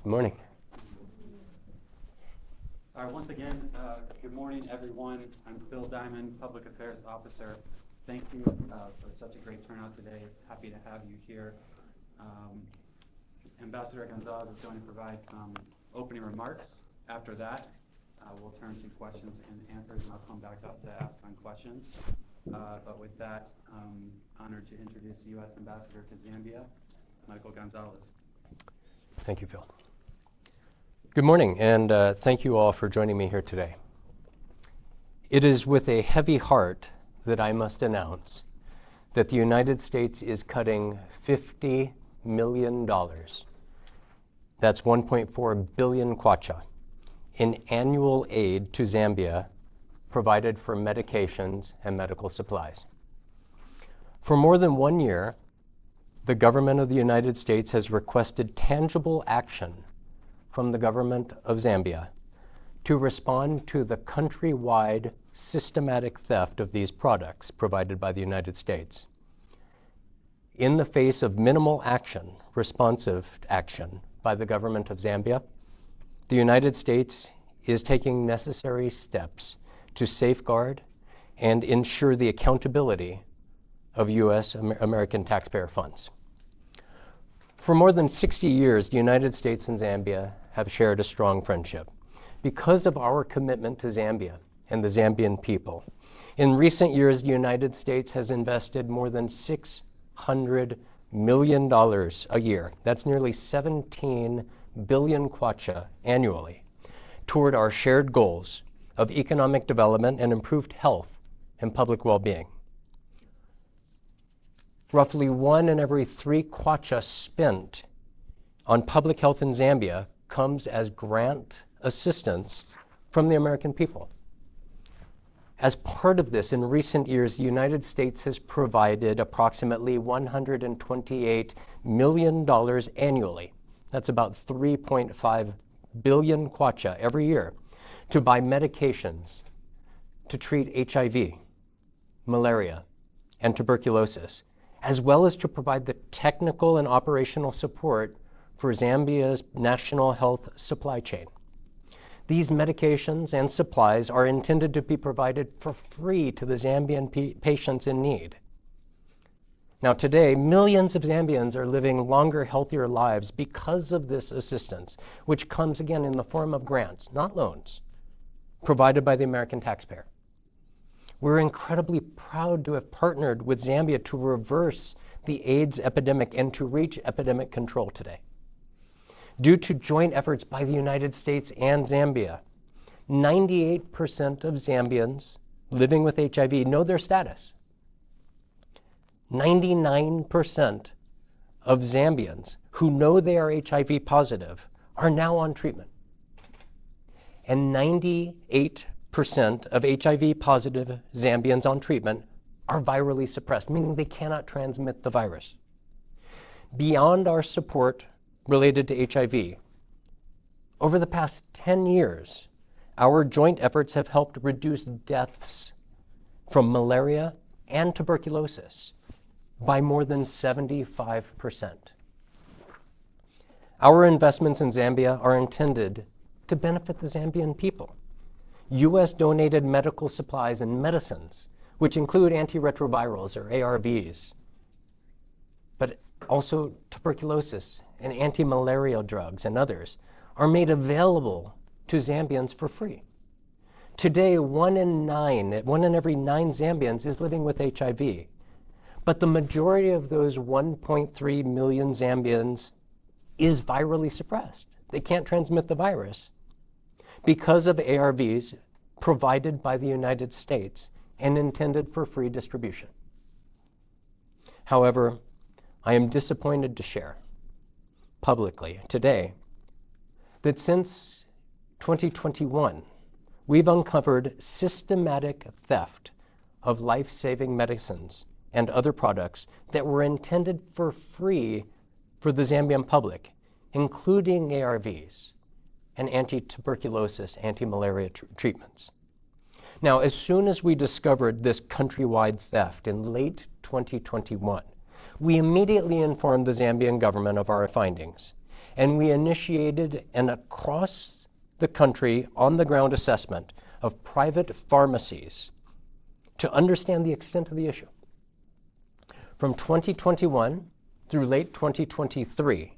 Good morning. All right, once again, good morning, everyone. I'm Bill Diamond, Public Affairs Officer. Thank you for such a great turnout today. Happy to have you here. Ambassador Gonzalez is going to provide some opening remarks. After that, we'll turn to questions and answers, and I'll come back up to ask on questions. But with that, honored to introduce U.S. Ambassador to Zambia, Michael Gonzalez. Thank you, Phil. Good morning, and thank you all for joining me here today. It is with a heavy heart that I must announce that the United States is cutting $50 million, that's 1.4 billion kwacha, in annual aid to Zambia provided for medications and medical supplies. For more than 1 year, the government of the United States has requested tangible action from the government of Zambia to respond to the countrywide systematic theft of these products provided by the United States. In the face of minimal action, responsive action by the government of Zambia, the United States is taking necessary steps to safeguard and ensure the accountability of U.S. American taxpayer funds. For more than 60 years, the United States and Zambia have shared a strong friendship. Because of our commitment to Zambia and the Zambian people, in recent years, the United States has invested more than $600 million a year. That's nearly 17 billion kwacha annually toward our shared goals of economic development and improved health and public well-being. Roughly 1 in every 3 kwacha spent on public health in Zambia comes as grant assistance from the American people. As part of this, in recent years, the United States has provided approximately $128 million annually. That's about 3.5 billion kwacha every year to buy medications to treat HIV, malaria, and tuberculosis, as well as to provide the technical and operational support for Zambia's national health supply chain. These medications and supplies are intended to be provided for free to the Zambian patients in need. Now today, millions of Zambians are living longer, healthier lives because of this assistance, which comes again in the form of grants, not loans, provided by the American taxpayer. We're incredibly proud to have partnered with Zambia to reverse the AIDS epidemic and to reach epidemic control today. Due to joint efforts by the United States and Zambia, 98% of Zambians living with HIV know their status. 99% of Zambians who know they are HIV positive are now on treatment. And 98% of HIV positive Zambians on treatment are virally suppressed, meaning they cannot transmit the virus. Beyond our support related to HIV, over the past 10 years, our joint efforts have helped reduce deaths from malaria and tuberculosis by more than 75%. Our investments in Zambia are intended to benefit the Zambian people. U.S. donated medical supplies and medicines, which include antiretrovirals or ARVs, but also tuberculosis and anti-malarial drugs and others, are made available to Zambians for free. Today, 1 in every 9 Zambians is living with HIV, but the majority of those 1.3 million Zambians is virally suppressed. They can't transmit the virus because of ARVs provided by the United States and intended for free distribution. However, I am disappointed to share publicly today that since 2021, we've uncovered systematic theft of life-saving medicines and other products that were intended for free for the Zambian public, including ARVs and anti-tuberculosis, anti-malaria treatments. Now, as soon as we discovered this countrywide theft in late 2021, we immediately informed the Zambian government of our findings and we initiated an across the country on-the-ground assessment of private pharmacies to understand the extent of the issue. From 2021 through late 2023,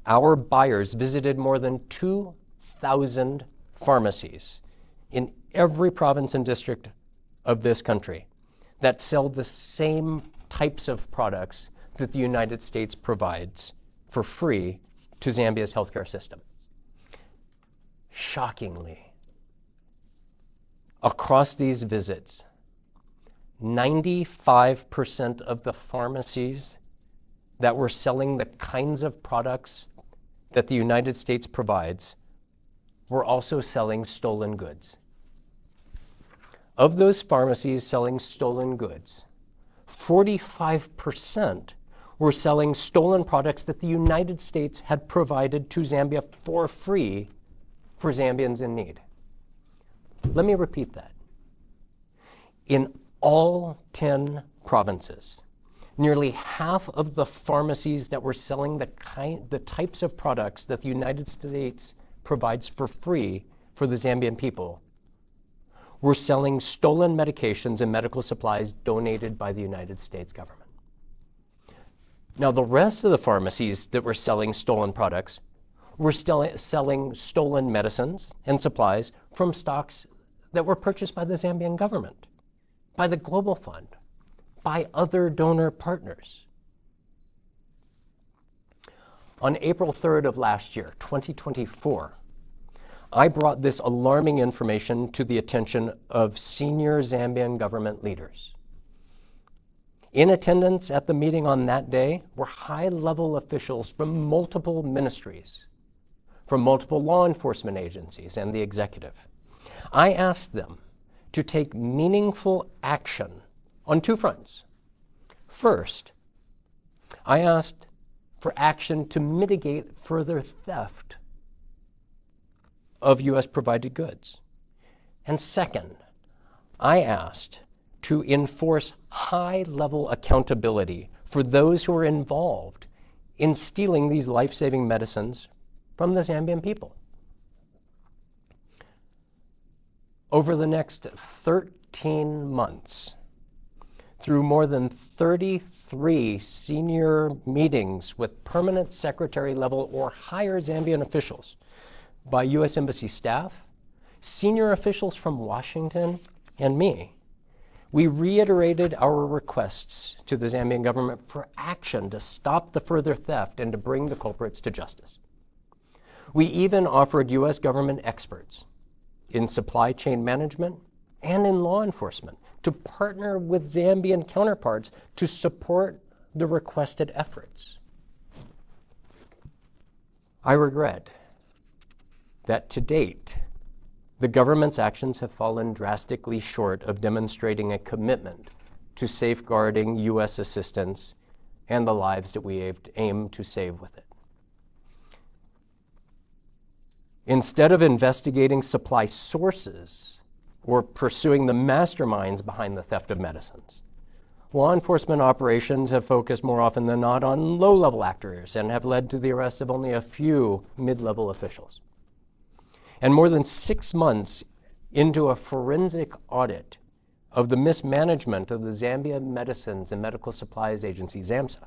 our buyers visited more than 2,000 pharmacies in every province and district of this country that sell the same types of products that the United States provides for free to Zambia's healthcare system. Shockingly, across these visits, 95% of the pharmacies that were selling the kinds of products that the United States provides were also selling stolen goods. Of those pharmacies selling stolen goods, 45% were selling stolen products that the United States had provided to Zambia for free for Zambians in need. Let me repeat that. In all 10 provinces, nearly half of the pharmacies that were selling the types of products that the United States provides for free for the Zambian people were selling stolen medications and medical supplies donated by the United States government. Now, the rest of the pharmacies that were selling stolen products were still selling stolen medicines and supplies from stocks that were purchased by the Zambian government, by the Global Fund, by other donor partners. On April 3rd of last year, 2024, I brought this alarming information to the attention of senior Zambian government leaders. In attendance at the meeting on that day were high-level officials from multiple ministries, from multiple law enforcement agencies and the executive. I asked them to take meaningful action on two fronts. First, I asked for action to mitigate further theft of U.S. provided goods. And second, I asked to enforce high-level accountability for those who are involved in stealing these life-saving medicines from the Zambian people. Over the next 13 months, through more than 33 senior meetings with permanent secretary level or higher Zambian officials by U.S. Embassy staff, senior officials from Washington, and me, we reiterated our requests to the Zambian government for action to stop the further theft and to bring the culprits to justice. We even offered U.S. government experts in supply chain management and in law enforcement to partner with Zambian counterparts to support the requested efforts. I regret that to date, the government's actions have fallen drastically short of demonstrating a commitment to safeguarding U.S. assistance and the lives that we aim to save with it. Instead of investigating supply sources or pursuing the masterminds behind the theft of medicines, law enforcement operations have focused more often than not on low-level actors and have led to the arrest of only a few mid-level officials. And more than 6 months into a forensic audit of the mismanagement of the Zambia Medicines and Medical Supplies Agency, ZAMSA,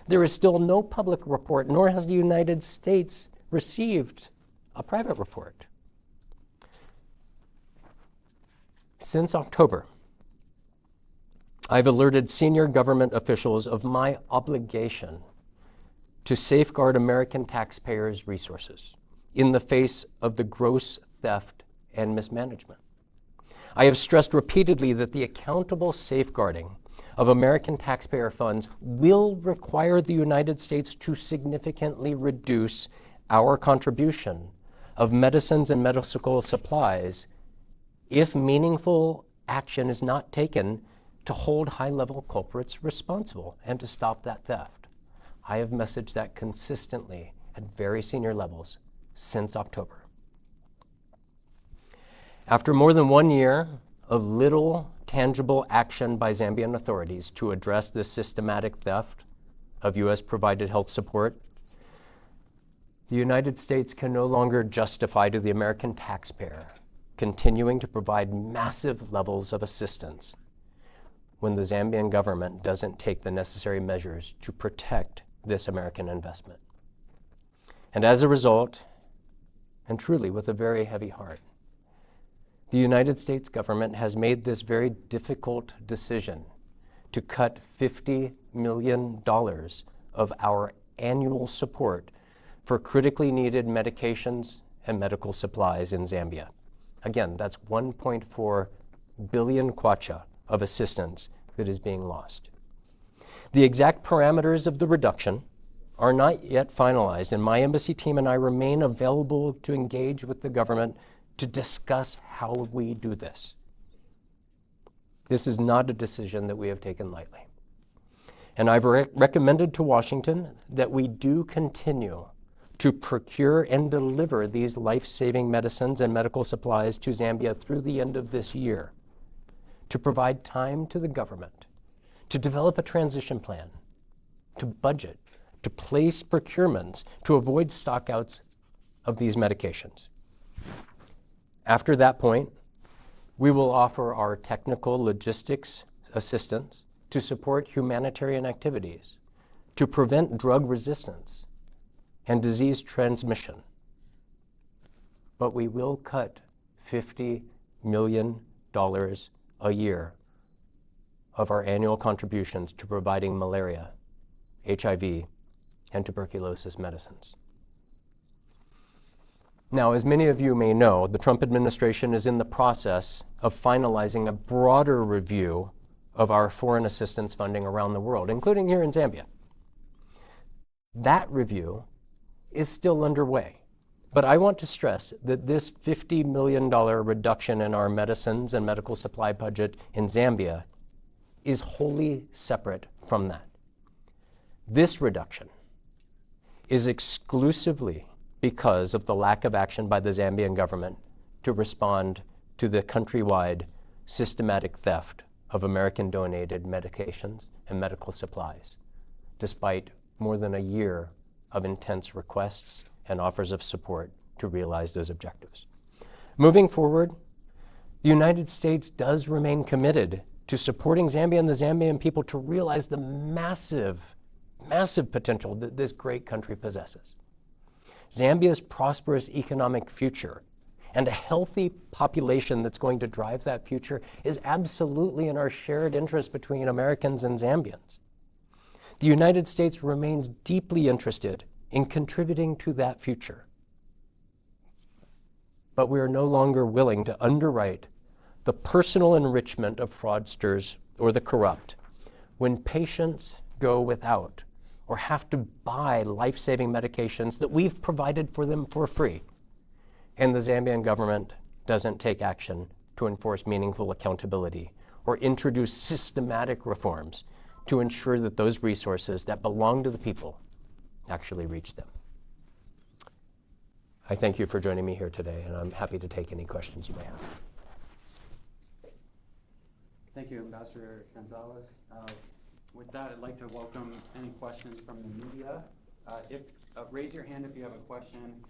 there is still no public report, nor has the United States received a private report. Since October, I've alerted senior government officials of my obligation to safeguard American taxpayers' resources in the face of the gross theft and mismanagement. I have stressed repeatedly that the accountable safeguarding of American taxpayer funds will require the United States to significantly reduce our contribution of medicines and medical supplies if meaningful action is not taken to hold high-level culprits responsible and to stop that theft. I have messaged that consistently at very senior levels since October. After more than 1 year of little tangible action by Zambian authorities to address this systematic theft of U.S. provided health support, The United States can no longer justify to the American taxpayer continuing to provide massive levels of assistance when the Zambian government doesn't take the necessary measures to protect this American investment. And as a result, and truly with a very heavy heart, the United States government has made this very difficult decision to cut $50 million of our annual support for critically needed medications and medical supplies in Zambia. Again, that's 1.4 billion kwacha of assistance that is being lost. The exact parameters of the reduction are not yet finalized, and my embassy team and I remain available to engage with the government to discuss how we do this. This is not a decision that we have taken lightly. And I've recommended to Washington that we do continue to procure and deliver these life-saving medicines and medical supplies to Zambia through the end of this year, to provide time to the government to develop a transition plan, to budget, to place procurements, to avoid stockouts of these medications. After that point, we will offer our technical logistics assistance to support humanitarian activities, to prevent drug resistance and disease transmission. But we will cut $50 million a year of our annual contributions to providing malaria, HIV, and tuberculosis medicines. Now, as many of you may know, the Trump administration is in the process of finalizing a broader review of our foreign assistance funding around the world, including here in Zambia. That review is still underway. But I want to stress that this $50 million reduction in our medicines and medical supply budget in Zambia is wholly separate from that. This reduction is exclusively because of the lack of action by the Zambian government to respond to the countrywide systematic theft of American-donated medications and medical supplies, despite more than a year of intense requests and offers of support to realize those objectives. Moving forward, the United States does remain committed to supporting Zambia and the Zambian people to realize the massive potential that this great country possesses. Zambia's prosperous economic future and a healthy population that's going to drive that future is absolutely in our shared interest between Americans and Zambians. The United States remains deeply interested in contributing to that future. But we are no longer willing to underwrite the personal enrichment of fraudsters or the corrupt when patients go without or have to buy life-saving medications that we've provided for them for free, and the Zambian government doesn't take action to enforce meaningful accountability or introduce systematic reforms to ensure that those resources that belong to the people actually reach them. I thank you for joining me here today, and I'm happy to take any questions you may have. Thank you, Ambassador Gonzalez. With that, I'd like to welcome any questions from the media. Raise your hand if you have a question.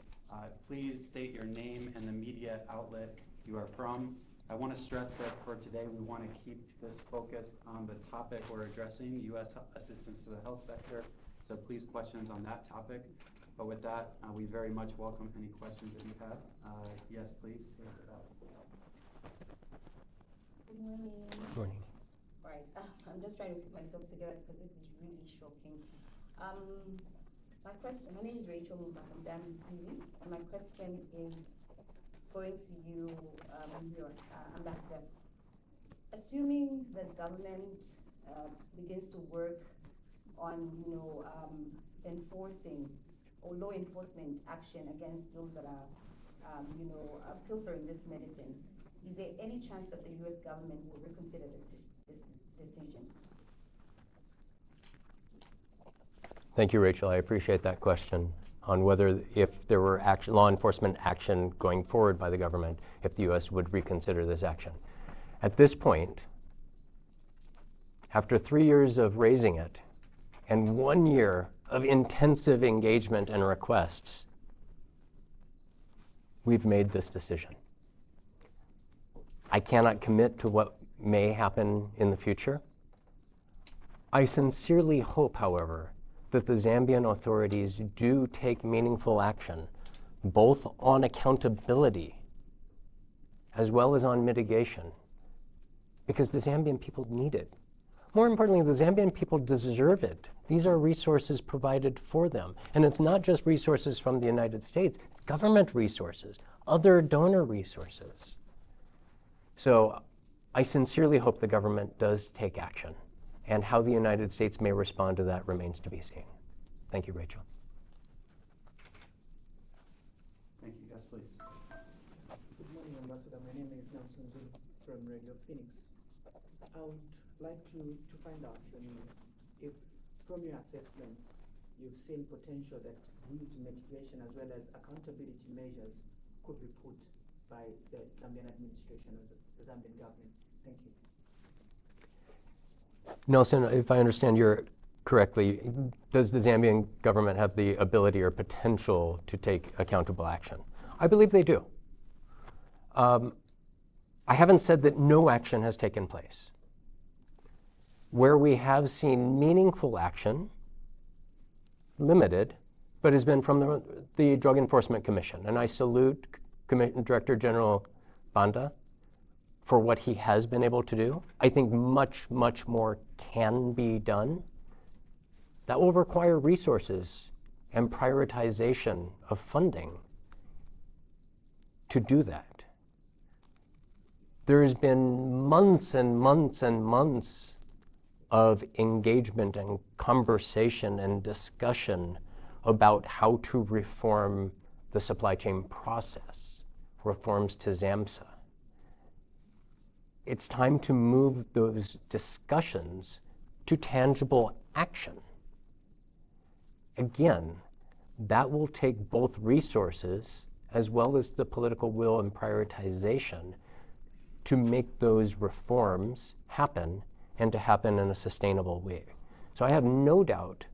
Please state your name and the media outlet you are from. I want to stress that for today, we want to keep this focused on the topic we're addressing, U.S. assistance to the health sector. So please, questions on that topic. But with that, we very much welcome any questions that you have. Yes, please. Good morning. Good morning. Right, I'm just trying to put myself together because this is really shocking. My name is Rachel Mumba from Diamond TV, and my question is going to you, your ambassador. Assuming that government begins to work on, enforcing or law enforcement action against those that are, pilfering this medicine, is there any chance that the U.S. government will reconsider this decision? Thank you, Rachel. I appreciate that question on whether, if there were law enforcement action going forward by the government, if the U.S. would reconsider this action. At this point, after 3 years of raising it and 1 year of intensive engagement and requests, we've made this decision. I cannot commit to what may happen in the future. I sincerely hope, however, that the Zambian authorities do take meaningful action, both on accountability as well as on mitigation, because the Zambian people need it. More importantly, the Zambian people deserve it. These are resources provided for them. And it's not just resources from the United States, it's government resources, other donor resources. So I sincerely hope the government does take action. And how the United States may respond to that remains to be seen. Thank you, Rachel. Thank you. Yes, please. Good morning, Ambassador. My name is Nelson Zulu from Radio Phoenix. I would like to find out from you if, from your assessment, you've seen potential that these mitigation as well as accountability measures could be put by the Zambian administration or the Zambian government. Thank you. Nelson, if I understand you correctly, does the Zambian government have the ability or potential to take accountable action? I believe they do. I haven't said that no action has taken place. Where we have seen meaningful action, limited, but has been from the Drug Enforcement Commission. And I salute Director General Banda for what he has been able to do. I think much, much more can be done. That will require resources and prioritization of funding to do that. There has been months and months and months of engagement and conversation and discussion about how to reform the supply chain process, reforms to ZAMSA. It's time to move those discussions to tangible action. Again, that will take both resources as well as the political will and prioritization to make those reforms happen and to happen in a sustainable way. So I have no doubt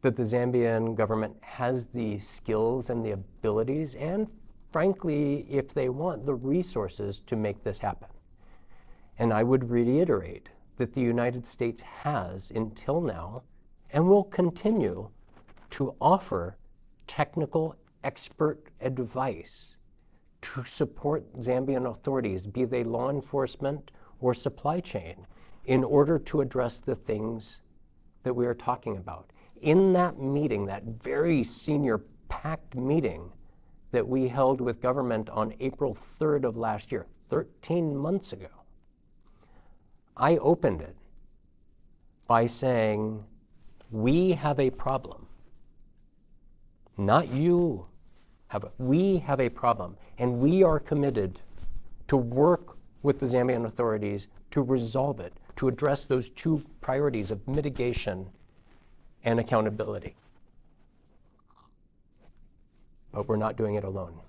that the Zambian government has the skills and the abilities and, frankly, if they want, the resources to make this happen. And I would reiterate that the United States has, until now, and will continue to offer technical expert advice to support Zambian authorities, be they law enforcement or supply chain, in order to address the things that we are talking about. In that meeting, that very senior packed meeting that we held with government on April 3rd of last year, 13 months ago, I opened it by saying, we have a problem. Not you we have a problem, and we are committed to work with the Zambian authorities to resolve it, to address those two priorities of mitigation and accountability. But we're not doing it alone.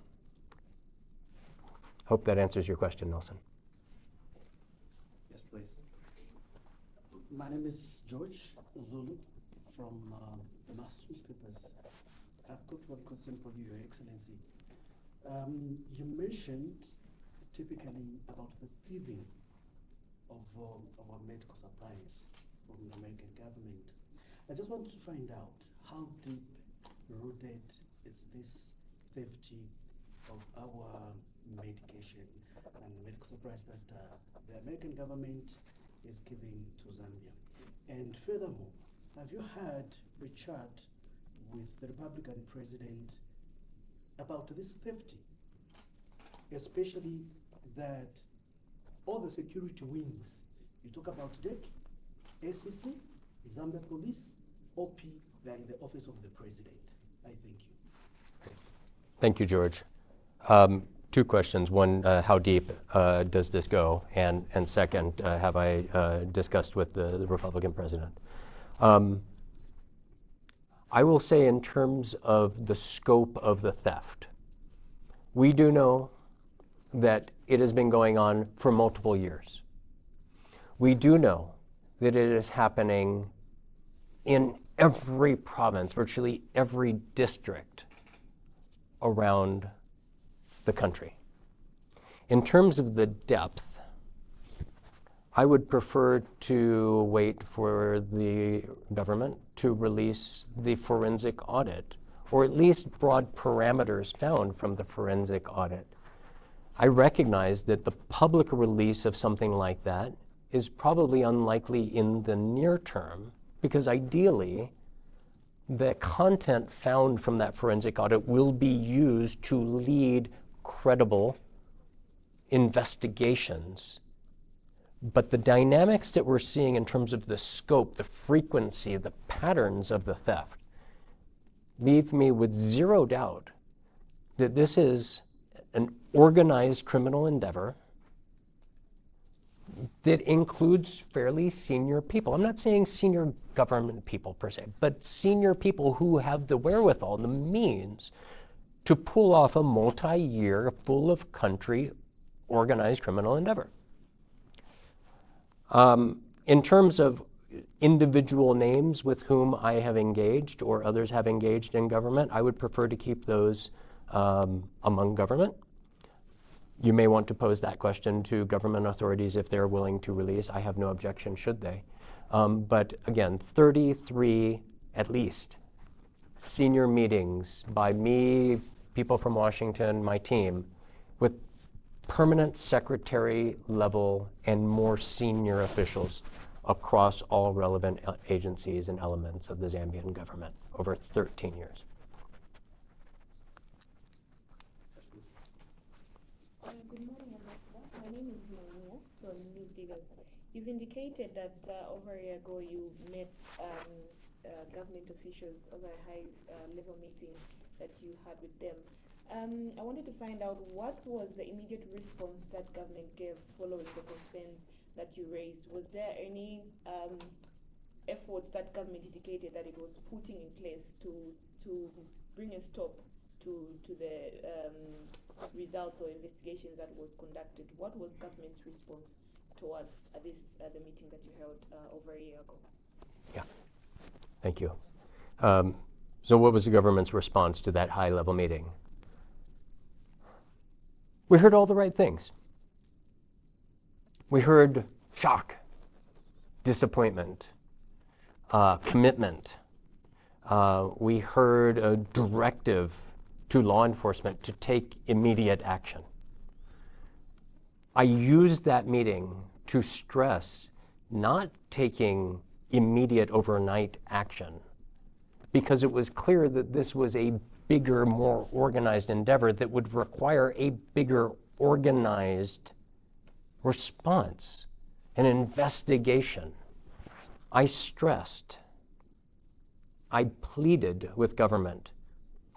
Hope that answers your question, Nelson. Yes, please. My name is George Zulu from the Mass Newspapers. I've got one question for you, Your Excellency. You mentioned typically about the thieving of our medical supplies from the American government. I just want to find out how deep rooted is this theft of our medication and medical supplies that the American government is giving to Zambia. And furthermore, have you had a chat with the Republican president about this theft, especially that all the security wings, you talk about DEC, ACC, Zambia Police, OP, they're in the office of the president. I thank you. Thank you, George. Two questions. One, how deep does this go? And second, have I discussed with the Republican president? I will say in terms of the scope of the theft, we do know that it has been going on for multiple years. We do know that it is happening in every province, virtually every district around the country. In terms of the depth, I would prefer to wait for the government to release the forensic audit, or at least broad parameters found from the forensic audit. I recognize that the public release of something like that is probably unlikely in the near term, because ideally, the content found from that forensic audit will be used to lead credible investigations. But the dynamics that we're seeing in terms of the scope, the frequency, the patterns of the theft leave me with zero doubt that this is an organized criminal endeavor that includes fairly senior people. I'm not saying senior government people per se, but senior people who have the wherewithal, the means to pull off a multi-year, full of country organized criminal endeavor. In terms of individual names with whom I have engaged or others have engaged in government, I would prefer to keep those among government. You may want to pose that question to government authorities if they're willing to release. I have no objection should they. But again, 33 at least senior meetings by me, people from Washington, my team, with permanent secretary level and more senior officials across all relevant agencies and elements of the Zambian government over 13 years. Good morning, Ambassador. My name is Mania from News Diggers. You've indicated that over a year ago you met government officials over a high-level meeting that you had with them. I wanted to find out what was the immediate response that government gave following the concerns that you raised. Was there any efforts that government indicated that it was putting in place to bring a stop to the results or investigations that was conducted? What was government's response towards the meeting that you held over a year ago? Yeah, thank you. So what was the government's response to that high-level meeting? We heard all the right things. We heard shock, disappointment, commitment. We heard a directive to law enforcement to take immediate action. I used that meeting to stress not taking immediate overnight action, because it was clear that this was a bigger, more organized endeavor that would require a bigger organized response, an investigation. I stressed, I pleaded with government,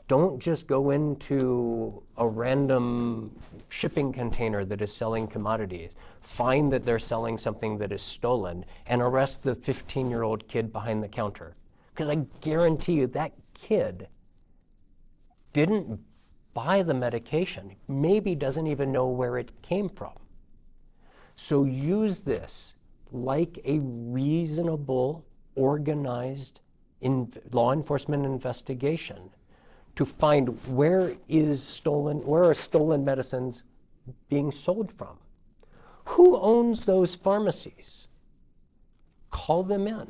don't just go into a random shipping container that is selling commodities, find that they're selling something that is stolen, and arrest the 15-year-old kid behind the counter. Because I guarantee you that kid didn't buy the medication, maybe doesn't even know where it came from. So use this like a reasonable, organized law enforcement investigation to find where are stolen medicines being sold from? Who owns those pharmacies? Call them in.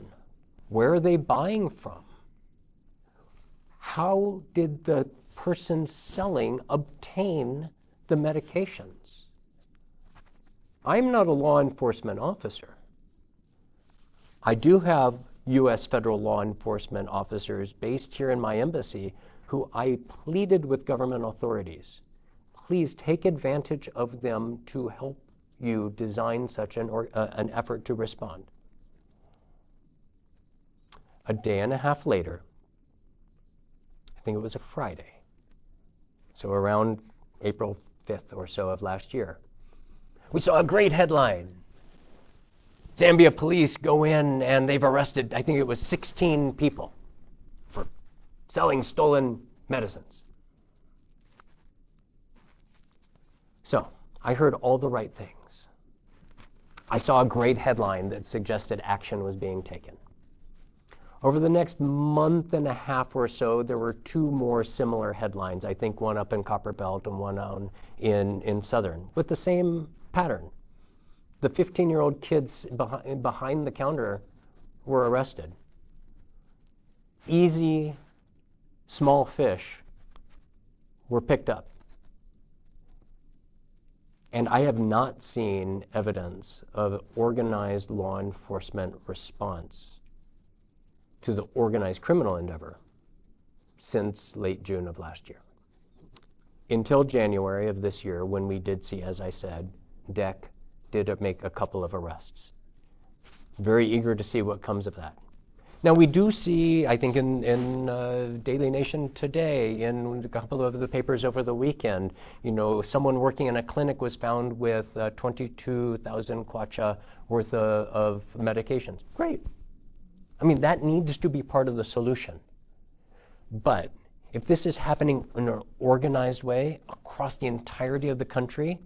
Where are they buying from? How did the person selling obtain the medications? I'm not a law enforcement officer. I do have U.S. federal law enforcement officers based here in my embassy who I pleaded with government authorities. Please take advantage of them to help you design such an effort to respond. A day and a half later, I think it was a Friday, so around April 5th or so of last year, we saw a great headline. Zambia police go in and they've arrested, I think it was 16 people for selling stolen medicines. So I heard all the right things. I saw a great headline that suggested action was being taken. Over the next month and a half or so, there were two more similar headlines. I think one up in Copperbelt and one down in Southern, with the same pattern. The 15-year-old kids behind the counter were arrested. Easy, small fish were picked up. And I have not seen evidence of organized law enforcement response to the organized criminal endeavor since late June of last year. Until January of this year, when we did see, as I said, DEC did make a couple of arrests. Very eager to see what comes of that. Now we do see, I think in Daily Nation today, in a couple of the papers over the weekend, someone working in a clinic was found with 22,000 kwacha worth of medications. Great. I mean, that needs to be part of the solution. But if this is happening in an organized way across the entirety of the country,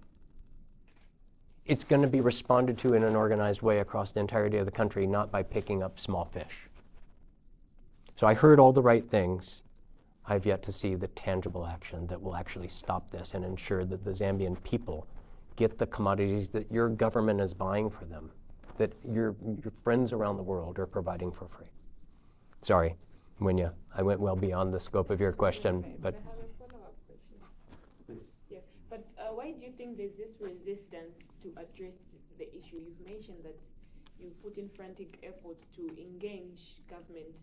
it's going to be responded to in an organized way across the entirety of the country, not by picking up small fish. So I heard all the right things. I've yet to see the tangible action that will actually stop this and ensure that the Zambian people get the commodities that your government is buying for them, that your friends around the world are providing for free. Sorry, Winya, I went well beyond the scope of your question. Okay, But I have a follow-up question. Please. Yeah, but why do you think there's this resistance to address the issue? You've mentioned that you put in frantic efforts to engage government,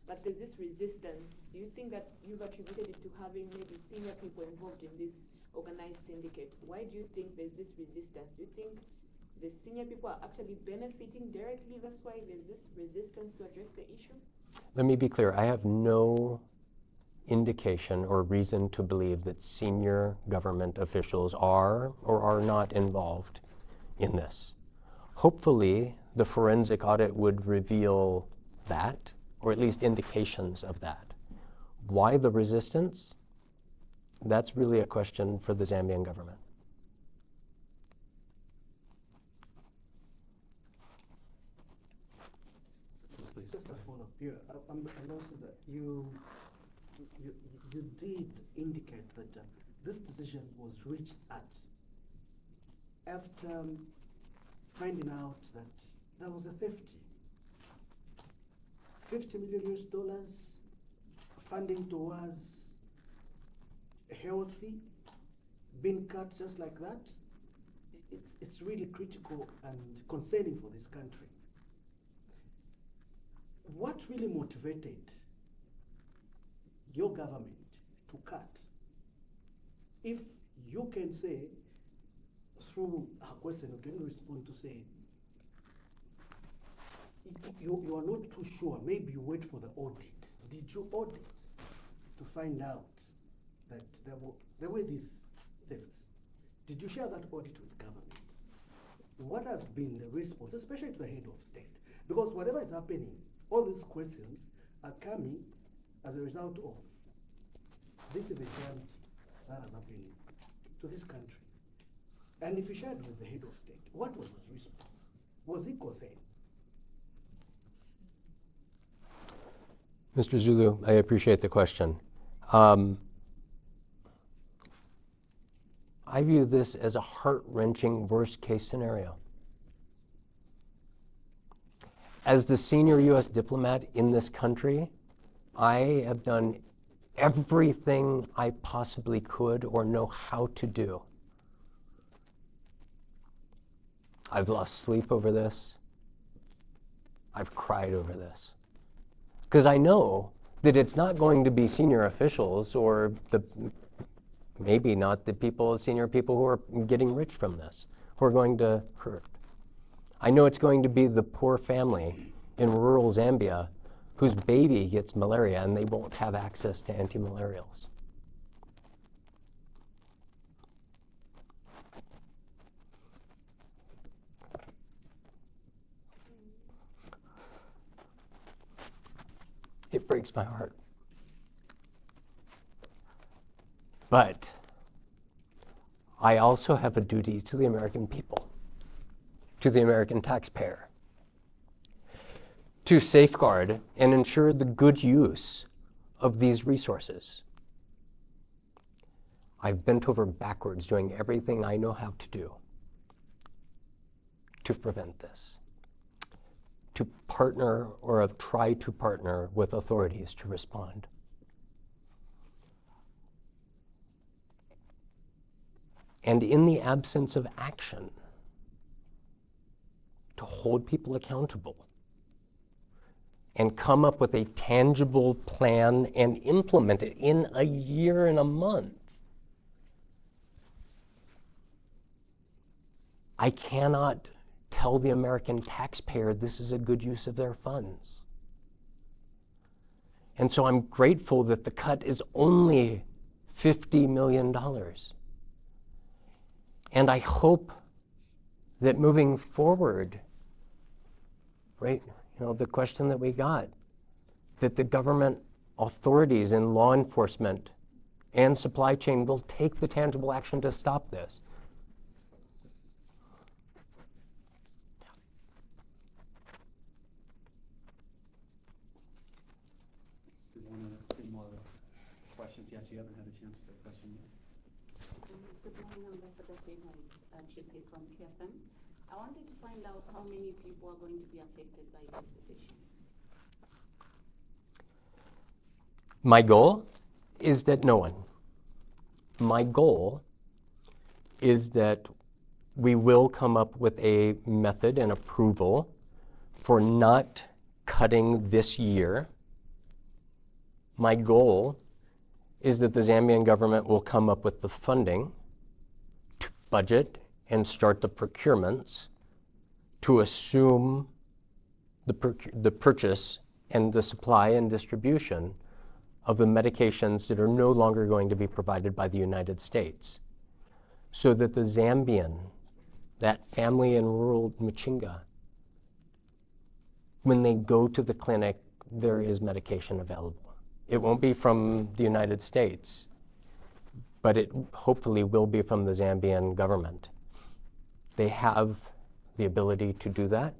but there's this resistance. Do you think that you've attributed it to having maybe senior people involved in this organized syndicate? Why do you think there's this resistance? Do you think the senior people are actually benefiting directly? That's why there's this resistance to address the issue? let me be clear. I have no indication or reason to believe that senior government officials are or are not involved in this. Hopefully, the forensic audit would reveal that, or at least indications of that. Why the resistance? That's really a question for the Zambian government. Just a follow-up here. I'm also that you did indicate that this decision was reached after finding out that there was a theft. $50 million funding towards healthy being cut just like that. It's really critical and concerning for this country. What really motivated your government to cut? If you can say, through her question, you can respond to say, you are not too sure, maybe you wait for the audit. Did you audit to find out that there were these thefts? Did you share that audit with government? What has been the response, especially to the head of state? Because whatever is happening, all these questions are coming as a result of this eventuality that has happened to this country. And if you shared with the head of state, what was his response? Was he concerned? Mr. Zulu, I appreciate the question. I view this as a heart-wrenching worst-case scenario. As the senior U.S. diplomat in this country, I have done everything I possibly could or know how to do. I've lost sleep over this. I've cried over this. Because I know that it's not going to be senior officials or maybe not the senior people who are getting rich from this, who are going to hurt. I know it's going to be the poor family in rural Zambia whose baby gets malaria and they won't have access to anti-malarials. It breaks my heart. But I also have a duty to the American people, to the American taxpayer, to safeguard and ensure the good use of these resources. I've bent over backwards doing everything I know how to do to prevent this, to partner or have tried to partner with authorities to respond. And in the absence of action, to hold people accountable and come up with a tangible plan and implement it in a year and a month. I cannot tell the American taxpayer this is a good use of their funds. And so I'm grateful that the cut is only $50 million. And I hope that moving forward, right, the question that we got, that the government authorities and law enforcement and supply chain will take the tangible action to stop this. Let's do one or two more questions. Yes, you haven't had a chance for a question yet. Good morning, Ambassador K1. It's Chissy from KFM. I wanted to find out how many people are going to be affected by this decision. My goal is that no one. My goal is that we will come up with a method and approval for not cutting this year. My goal is that the Zambian government will come up with the funding to budget and start the procurements to assume the purchase and the supply and distribution of the medications that are no longer going to be provided by the United States, so that the Zambian, that family in rural Machinga, when they go to the clinic, there is medication available. It won't be from the United States, but it hopefully will be from the Zambian government. They have the ability to do that.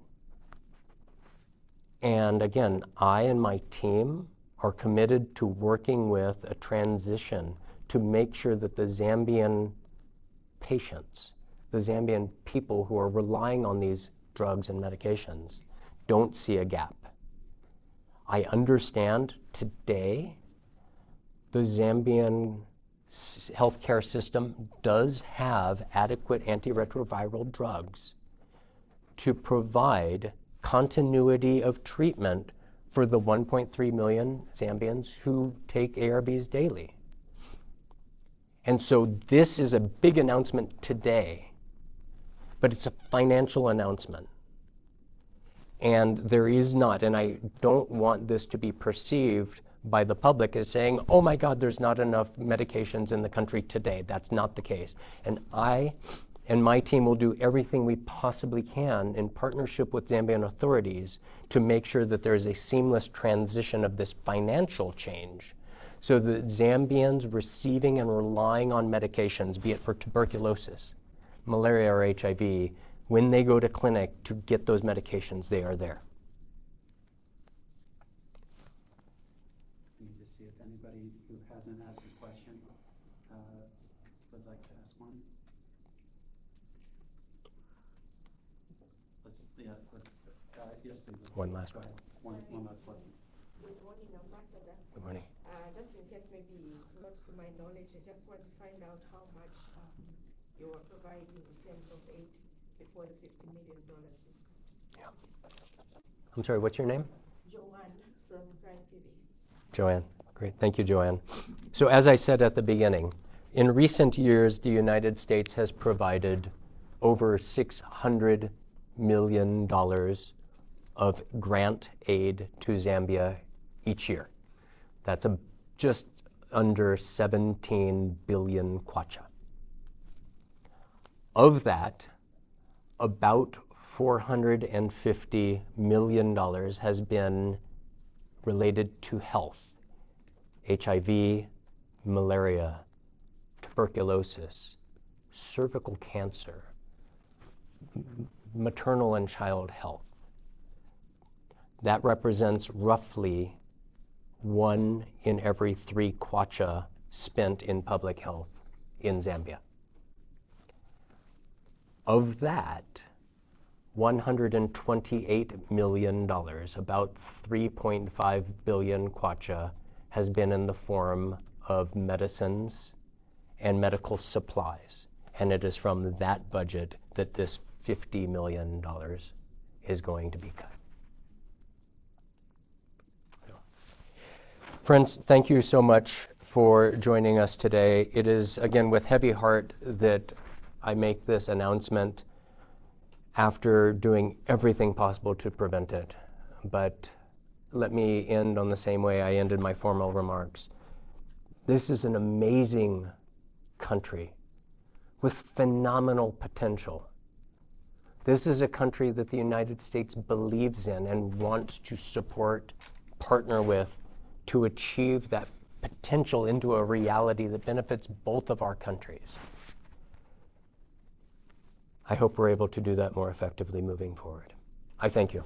And again, I and my team are committed to working with a transition to make sure that the Zambian patients, the Zambian people who are relying on these drugs and medications, don't see a gap. I understand today the Zambian healthcare system does have adequate antiretroviral drugs to provide continuity of treatment for the 1.3 million Zambians who take ARBs daily. And so this is a big announcement today, but it's a financial announcement. And there is not, and I don't want this to be perceived by the public as saying, oh my God, there's not enough medications in the country today. That's not the case. And I and my team will do everything we possibly can in partnership with Zambian authorities to make sure that there is a seamless transition of this financial change so that Zambians receiving and relying on medications, be it for tuberculosis, malaria, or HIV, when they go to clinic to get those medications, they are there. Let me just see if anybody who hasn't asked a question would like to ask one. Yes, please. One last go one. ahead. One last question. Good morning, Ambassador. Good morning. Just in case maybe not to my knowledge, I just want to find out how much you are providing in terms of aid before the $50 million was cut. Yeah. I'm sorry, what's your name? Joanne from Prime TV. Joanne. Great. Thank you, Joanne. So as I said at the beginning, in recent years, the United States has provided over $600 million of grant aid to Zambia each year. That's just under 17 billion kwacha. Of that, about $450 million has been related to health, HIV, malaria, tuberculosis, cervical cancer, maternal and child health. That represents roughly 1 in every 3 kwacha spent in public health in Zambia. Of that, $128 million, about 3.5 billion kwacha, has been in the form of medicines and medical supplies. And it is from that budget that this $50 million is going to be cut. Friends, thank you so much for joining us today. It is, again, with heavy heart that I make this announcement after doing everything possible to prevent it. But let me end on the same way I ended my formal remarks. This is an amazing country with phenomenal potential. This is a country that the United States believes in and wants to support, partner with, to achieve that potential into a reality that benefits both of our countries. I hope we're able to do that more effectively moving forward. I thank you.